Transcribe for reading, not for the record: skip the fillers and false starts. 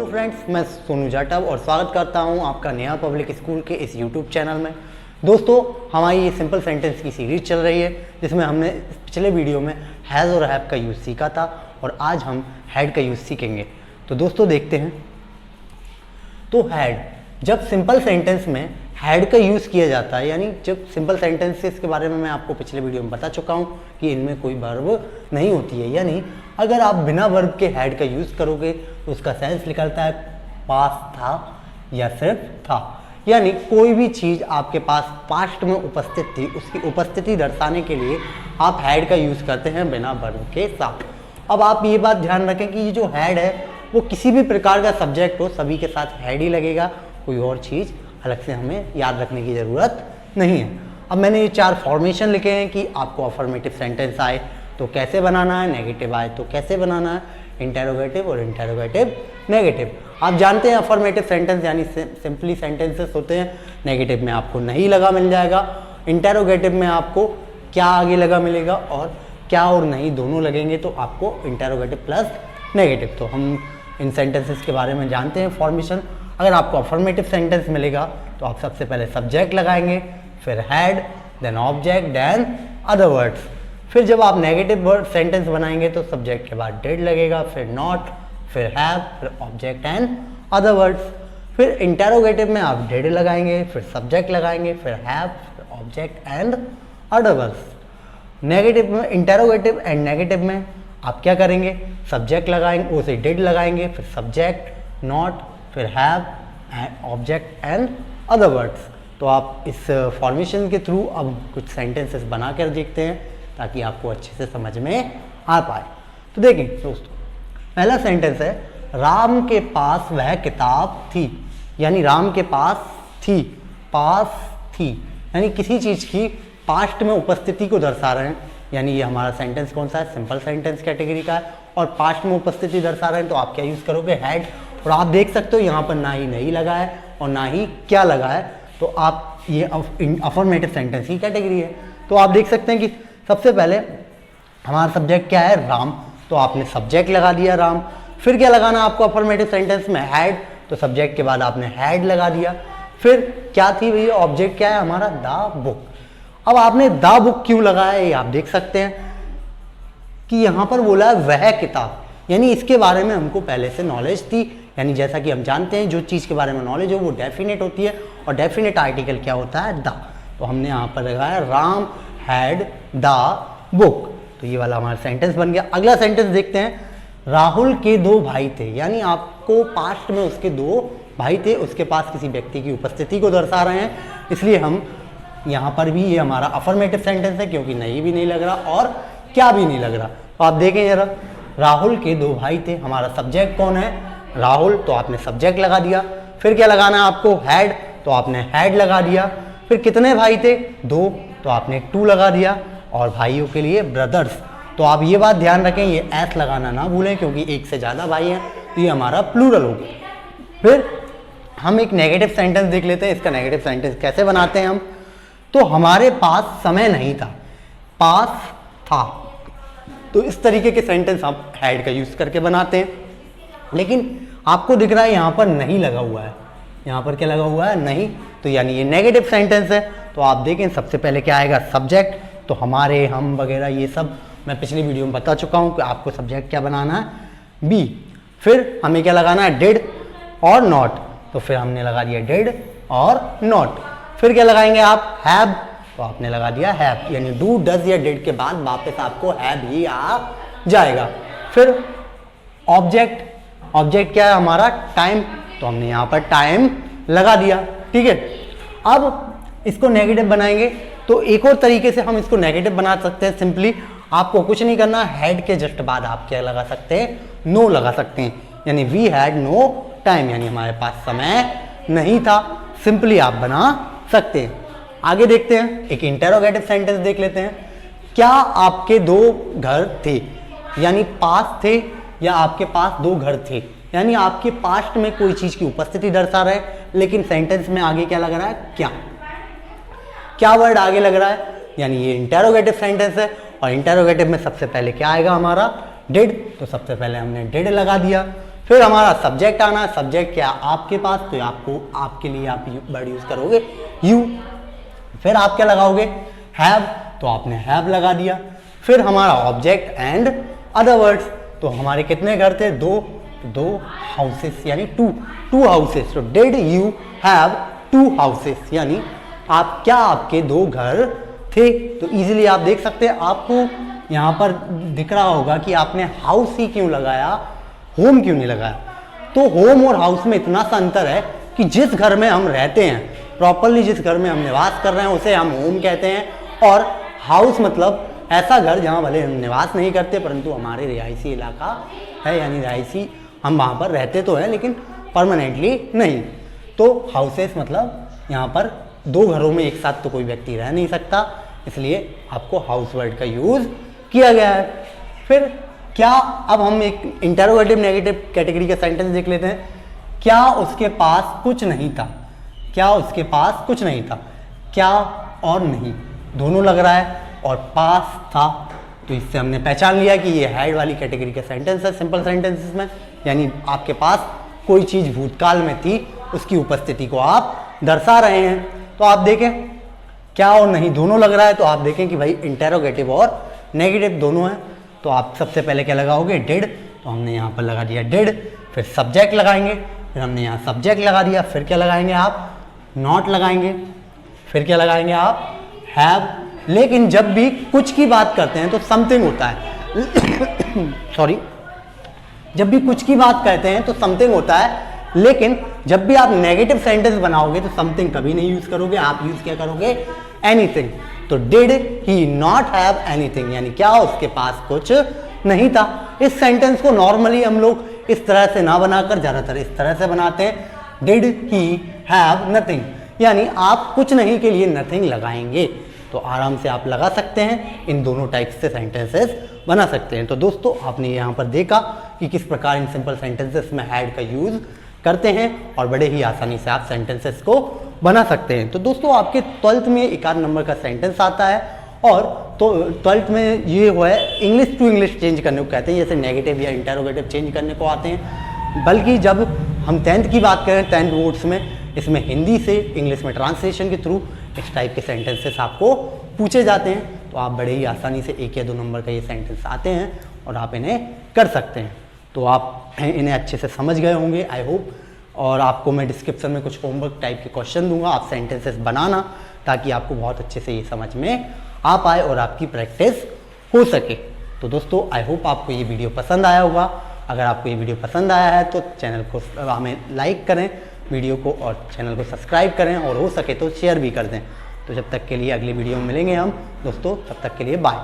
Friends, मैं सोनू जाटव और स्वागत करता हूं आपका नया पब्लिक स्कूल के इस यूट्यूब चैनल में। दोस्तों, हमारी ये सिंपल सेंटेंस की सीरीज चल रही है जिसमें हमने पिछले वीडियो में हैज़ और हैव का यूज़ सीखा था और आज हम हैड का यूज़ सीखेंगे। तो दोस्तों देखते हैं। तो हैड, जब सिंपल सेंटेंस में हैड का यूज़ किया जाता है, यानी जब सिंपल सेंटेंसेस के बारे में मैं आपको पिछले वीडियो में बता चुका हूँ कि इनमें कोई वर्ब नहीं होती है, यानी अगर आप बिना वर्ब के हैड का यूज़ करोगे तो उसका सेंस निकलता है पास्ट था या सिर्फ था, यानी कोई भी चीज़ आपके पास पास्ट में उपस्थित थी उसकी उपस्थिति दर्शाने के लिए आप हैड का यूज़ करते हैं बिना वर्ब के साथ। अब आप ये बात ध्यान रखें कि ये जो हैड है वो किसी भी प्रकार का सब्जेक्ट हो सभी के साथ हैड ही लगेगा, कोई और चीज़ अलग से हमें याद रखने की ज़रूरत नहीं है। अब मैंने ये 4 फॉर्मेशन लिखे हैं कि आपको अफर्मेटिव सेंटेंस आए तो कैसे बनाना है, नेगेटिव आए तो कैसे बनाना है, इंटेरोगेटिव और इंटेरोगेटिव नेगेटिव। आप जानते हैं अफर्मेटिव सेंटेंस यानी सिंपली सेंटेंसेस होते हैं, नेगेटिव में आपको नहीं लगा मिल जाएगा, इंटेरोगेटिव में आपको क्या आगे लगा मिलेगा और क्या और नहीं दोनों लगेंगे तो आपको इंटेरोगेटिव प्लस नेगेटिव। तो हम इन सेंटेंसेस के बारे में जानते हैं फॉर्मेशन। अगर आपको अफर्मेटिव सेंटेंस मिलेगा तो आप सबसे पहले सब्जेक्ट लगाएंगे, फिर had, then object, then other words. फिर जब आप नेगेटिव वर्ड सेंटेंस बनाएंगे तो सब्जेक्ट के बाद डिड लगेगा, फिर नॉट, फिर हैव, फिर ऑब्जेक्ट एंड अदर वर्ड्स। फिर इंटेरोगेटिव में आप डिड लगाएंगे, फिर सब्जेक्ट लगाएंगे, फिर हैव, फिर object and other words. Negative में, इंटेरोगेटिव एंड नेगेटिव में आप क्या करेंगे, सब्जेक्ट लगाएंगे, उसे डिड लगाएंगे, फिर सब्जेक्ट, नॉट, फिर have, object and other words. तो आप इस फॉर्मेशन के थ्रू अब कुछ सेंटेंसेस बना कर देखते हैं ताकि आपको अच्छे से समझ में आ पाए। तो देखें दोस्तों, पहला सेंटेंस है राम के पास वह किताब थी, यानी राम के पास थी, पास थी, यानी किसी चीज़ की पास्ट में उपस्थिति को दर्शा रहे हैं, यानी ये हमारा सेंटेंस कौन सा है, सिंपल सेंटेंस कैटेगरी का है और पास्ट में उपस्थिति दर्शा रहे हैं तो आप क्या यूज़ करोगे, हैड। और आप देख सकते हो यहाँ पर ना ही नहीं लगा है और ना ही क्या लगा है, तो आप ये अफर्मेटिव सेंटेंस की कैटेगरी है। तो आप देख सकते हैं कि सबसे पहले हमारा सब्जेक्ट क्या है, राम, तो आपने सब्जेक्ट लगा दिया राम। फिर क्या लगाना आपको अफर्मेटिव सेंटेंस में, हैड, तो सब्जेक्ट के बाद आपने हैड लगा दिया। फिर क्या थी भैया, ऑब्जेक्ट क्या है हमारा, द बुक। अब आपने द बुक क्यों लगाया ये आप देख सकते हैं कि यहाँ पर बोला है वह किताब, यानी इसके बारे में हमको पहले से नॉलेज थी, यानी जैसा कि हम जानते हैं जो चीज़ के बारे में नॉलेज हो वो डेफिनेट होती है और डेफिनेट आर्टिकल क्या होता है, द। तो हमने यहाँ पर लगाया राम हैड द बुक, तो ये वाला हमारा सेंटेंस बन गया। अगला सेंटेंस देखते हैं, राहुल के 2 भाई थे, यानी आपको पास्ट में उसके 2 भाई थे, उसके पास किसी व्यक्ति की उपस्थिति को दर्शा रहे हैं, इसलिए हम यहाँ पर भी ये हमारा अफर्मेटिव सेंटेंस है क्योंकि नहीं भी नहीं लग रहा और क्या भी नहीं लग रहा। तो आप देखें जरा, राहुल के 2 भाई थे, हमारा सब्जेक्ट कौन है, राहुल, तो आपने सब्जेक्ट लगा दिया। फिर क्या लगाना है आपको, हैड, तो आपने हैड लगा दिया। फिर कितने भाई थे, 2, तो आपने 2 लगा दिया और भाइयों के लिए ब्रदर्स। तो आप ये बात ध्यान रखें, ये एस लगाना ना भूलें क्योंकि एक से ज़्यादा भाई हैं तो ये हमारा प्लूरल हो गया। फिर हम एक नेगेटिव सेंटेंस देख लेते हैं, इसका नेगेटिव सेंटेंस कैसे बनाते हैं हम। तो हमारे पास समय नहीं था, पास था, तो इस तरीके के सेंटेंस आप हैड का यूज़ करके बनाते हैं। लेकिन आपको दिख रहा है यहाँ पर नहीं लगा हुआ है, यहाँ पर क्या लगा हुआ है, नहीं, तो यानी ये नेगेटिव सेंटेंस है। तो आप देखें सबसे पहले क्या आएगा, सब्जेक्ट, तो हमारे, हम वगैरह ये सब मैं पिछली वीडियो में बता चुका हूँ कि आपको सब्जेक्ट क्या बनाना है, बी। फिर हमें क्या लगाना है, डिड और नॉट, तो फिर हमने लगा दिया डिड और नॉट। फिर क्या लगाएंगे आप, हैव, तो आपने लगा दिया हैव, यानी डू, डज या डिड के बाद वापस आपको हैव ही आ जाएगा। फिर ऑब्जेक्ट, ऑब्जेक्ट क्या है हमारा, टाइम, तो हमने यहाँ पर टाइम लगा दिया, ठीक है। अब इसको नेगेटिव बनाएंगे तो एक और तरीके से हम इसको नेगेटिव बना सकते हैं, सिंपली आपको कुछ नहीं करना, हैड के जस्ट बाद आप क्या लगा सकते हैं, नो लगा सकते हैं, यानी वी हैड नो टाइम, यानी हमारे पास समय नहीं था, सिंपली आप बना सकते हैं। आगे देखते हैं, एक इंटेरोगेटिव सेंटेंस देख लेते हैं, क्या आपके 2 घर थे, यानी पास थे या आपके पास 2 घर थे, यानी आपके पास्ट में कोई चीज की उपस्थिति दर्शा रहे, लेकिन सेंटेंस में आगे क्या लग रहा है, क्या वर्ड आगे लग रहा है, यानी ये इंटेरोगेटिव सेंटेंस है। और इंटेरोगेटिव में सबसे पहले क्या आएगा हमारा, डिड, तो सबसे पहले हमने डिड लगा दिया। फिर हमारा सब्जेक्ट आना, सब्जेक्ट क्या आपके पास, तो आपको आपके लिए आप वर्ड यूज करोगे यू। फिर आप क्या लगाओगे, हैव, तो आपने हैव लगा दिया। फिर हमारा ऑब्जेक्ट एंड अदर वर्ड्स, तो हमारे कितने घर थे, दो हाउसेस यानी टू हाउसेस। तो डिड यू हैव 2 हाउसेस, यानी आप क्या आपके 2 घर थे। तो इजीली आप देख सकते हैं, आपको यहाँ पर दिख रहा होगा कि आपने हाउस ही क्यों लगाया, होम क्यों नहीं लगाया। तो होम और हाउस में इतना सा अंतर है कि जिस घर में हम रहते हैं, प्रॉपरली जिस घर में हम निवास कर रहे हैं उसे हम होम कहते हैं, और हाउस मतलब ऐसा घर जहाँ भले हम निवास नहीं करते परंतु हमारे रिहायशी इलाका है, यानी रिहायशी हम वहाँ पर रहते तो हैं लेकिन परमानेंटली नहीं। तो हाउसेस मतलब यहाँ पर 2 घरों में एक साथ तो कोई व्यक्ति रह नहीं सकता, इसलिए आपको हाउस वर्ड का यूज किया गया है। फिर क्या, अब हम एक इंटरोगेटिव नेगेटिव कैटेगरी का सेंटेंस देख लेते हैं। क्या उसके पास कुछ नहीं था, क्या उसके पास कुछ नहीं था। क्या और नहीं दोनों लग रहा है, और पास था, तो इससे हमने पहचान लिया कि ये हैड वाली कैटेगरी का सेंटेंस है सिंपल सेंटेंसेस में, यानी आपके पास कोई चीज़ भूतकाल में थी, उसकी उपस्थिति को आप दर्शा रहे हैं। तो आप देखें क्या और नहीं दोनों लग रहा है, तो आप देखें कि भाई इंटेरोगेटिव और नेगेटिव दोनों हैं। तो आप सबसे पहले क्या लगाओगे, डिड, तो हमने यहाँ पर लगा दिया डिड। फिर सब्जेक्ट लगाएंगे, फिर हमने यहाँ सब्जेक्ट लगा दिया। फिर क्या लगाएंगे आप, नॉट लगाएंगे। फिर क्या लगाएंगे आप, हैव। लेकिन जब भी कुछ की बात करते हैं तो समथिंग होता है सॉरी, जब भी कुछ की बात कहते हैं तो समथिंग होता है, लेकिन जब भी आप नेगेटिव सेंटेंस बनाओगे तो समथिंग कभी नहीं यूज करोगे, आप यूज क्या करोगे, एनीथिंग। तो did he not have anything, यानी क्या उसके पास कुछ नहीं था। इस सेंटेंस को नॉर्मली हम लोग इस तरह से ना बनाकर ज्यादातर इस तरह से बनाते हैं, डिड ही हैव नथिंग, यानी आप कुछ नहीं के लिए नथिंग लगाएंगे। तो आराम से आप लगा सकते हैं, इन दोनों टाइप से सेंटेंसेस बना सकते हैं। तो दोस्तों आपने यहाँ पर देखा कि किस प्रकार इन सिंपल सेंटेंसेस में हैड का यूज करते हैं और बड़े ही आसानी से आप सेंटेंसेस को बना सकते हैं। तो दोस्तों आपके 12th में 1 नंबर का सेंटेंस आता है, और तो 12th में ये हुआ है इंग्लिश टू इंग्लिश चेंज करने को कहते हैं, जैसे नेगेटिव या इंटेरोगेटिव चेंज करने को आते हैं। बल्कि जब हम 10th की बात करें, 10th बोर्ड्स में इसमें हिंदी से इंग्लिश में ट्रांसलेशन के थ्रू इस टाइप के सेंटेंसेस आपको पूछे जाते हैं। तो आप बड़े ही आसानी से 1 या 2 नंबर का ये सेंटेंस आते हैं और आप इन्हें कर सकते हैं। तो आप इन्हें अच्छे से समझ गए होंगे आई होप, और आपको मैं डिस्क्रिप्शन में कुछ होमवर्क टाइप के क्वेश्चन दूंगा, आप सेंटेंसेस बनाना, ताकि आपको बहुत अच्छे से ये समझ में आ पाए और आपकी प्रैक्टिस हो सके। तो दोस्तों आई होप आपको ये वीडियो पसंद आया होगा। अगर आपको ये वीडियो पसंद आया है तो चैनल को हमें लाइक करें वीडियो को, और चैनल को सब्सक्राइब करें, और हो सके तो शेयर भी कर दें। तो जब तक के लिए अगली वीडियो में मिलेंगे हम दोस्तों, तब तक के लिए बाय।